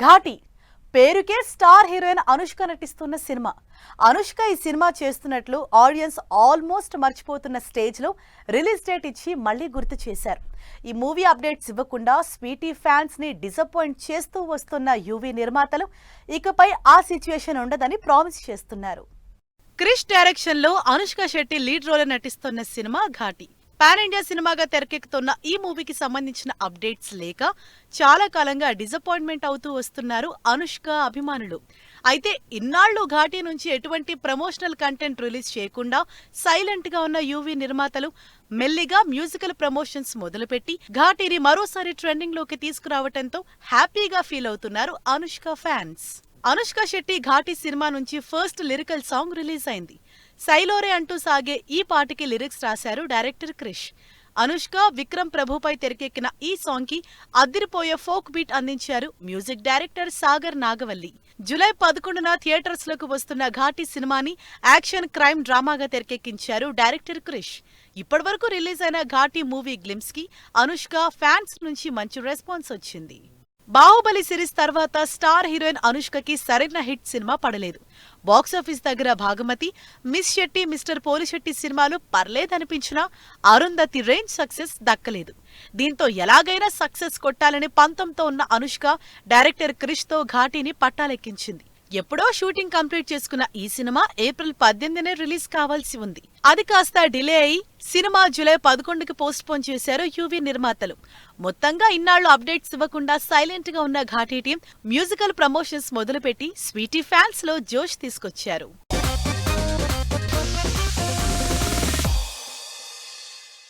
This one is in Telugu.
ఘాటి పేరుకే స్టార్ హీరోయిన్ అనుష్క నటిస్తున్న సినిమా. అనుష్క ఈ సినిమా చేస్తున్నట్లు ఆడియన్స్ ఆల్మోస్ట్ మర్చిపోతున్న స్టేజ్లో రిలీజ్ డేట్ ఇచ్చి మళ్లీ గుర్తు చేశారు. ఈ మూవీ అప్డేట్స్ ఇవ్వకుండా స్వీటీ ఫ్యాన్స్ ని డిసప్పాయింట్ చేస్తూ వస్తున్న యూవీ నిర్మాతలు ఇకపై ఆ సిచ్యువేషన్ ఉండదని ప్రామిస్ చేస్తున్నారు. క్రిష్ డైరెక్షన్ లో అనుష్క శెట్టి లీడ్ రోల్ నటిస్తున్న సినిమా ఘాటి. పాన్ ఇండియా సినిమాగా తెరకెక్కుతున్న ఈ మూవీకి సంబంధించిన అప్డేట్స్ లేక చాలా కాలంగా డిసప్పాయింట్మెంట్ అవుతూ వస్తున్నారు అనుష్క అభిమానులు. అయితే ఇన్నాళ్లు ఘాటి నుంచి ఎటువంటి ప్రమోషనల్ కంటెంట్ రిలీజ్ చేయకుండా సైలెంట్ గా ఉన్న యూవీ నిర్మాతలు మెల్లిగా మ్యూజికల్ ప్రమోషన్స్ మొదలుపెట్టి ఘాటిని మరోసారి ట్రెండింగ్ లోకి తీసుకురావడంతో హ్యాపీగా ఫీల్ అవుతున్నారు అనుష్క ఫ్యాన్స్. అనుష్క శెట్టి ఘాటి సినిమా నుంచి ఫస్ట్ లిరికల్ సాంగ్ రిలీజ్ అయింది. సైలోరే అంటూ సాగే ఈ పాటకి లిరిక్స్ రాశారు డైరెక్టర్ క్రిష్. అనుష్క, విక్రమ్ ప్రభుపై తెరకెక్కిన ఈ సాంగ్ కి అద్దిరిపోయే ఫోక్ బీట్ అందించారు మ్యూజిక్ డైరెక్టర్ సాగర్ నాగవల్లి. జూలై 11న థియేటర్స్ లోకి వస్తున్న ఘాటి సినిమాని యాక్షన్ క్రైమ్ డ్రామాగా తెరకెక్కించారు డైరెక్టర్ క్రిష్. ఇప్పటివరకు రిలీజ్ అయిన ఘాటి మూవీ గ్లిమ్స్ కి అనుష్క ఫ్యాన్స్ నుంచి మంచి రెస్పాన్స్ వచ్చింది. బాహుబలి సిరీస్ తర్వాత స్టార్ హీరోయిన్ అనుష్కకి సరైన హిట్ సినిమా పడలేదు. బాక్సాఫీస్ దగ్గర భాగమతి, మిస్ శెట్టి, మిస్టర్ పోలిశెట్టి సినిమాలు పర్లేదనిపించినా అరుంధతి రేంజ్ సక్సెస్ దక్కలేదు. దీంతో ఎలాగైనా సక్సెస్ కొట్టాలని పంతంతో ఉన్న అనుష్క డైరెక్టర్ క్రిష్ తో ఘాటిని పట్టాలెక్కించింది. ఎప్పుడో షూటింగ్ కంప్లీట్ చేసుకున్న ఈ సినిమా ఏప్రిల్ 18నే రిలీజ్ కావాల్సి ఉంది. అది కాస్త డిలే అయి సినిమా జూలై 11కి పోస్ట్ పోన్ చేశారు యూవీ నిర్మాతలు. మొత్తంగా ఇన్నాళ్లు అప్డేట్స్ ఇవ్వకుండా సైలెంట్ గా ఉన్న ఘాటి టీం మ్యూజికల్ ప్రమోషన్స్ మొదలుపెట్టి స్వీటీ ఫ్యాన్స్ లో జోష్ తీసుకొచ్చారు.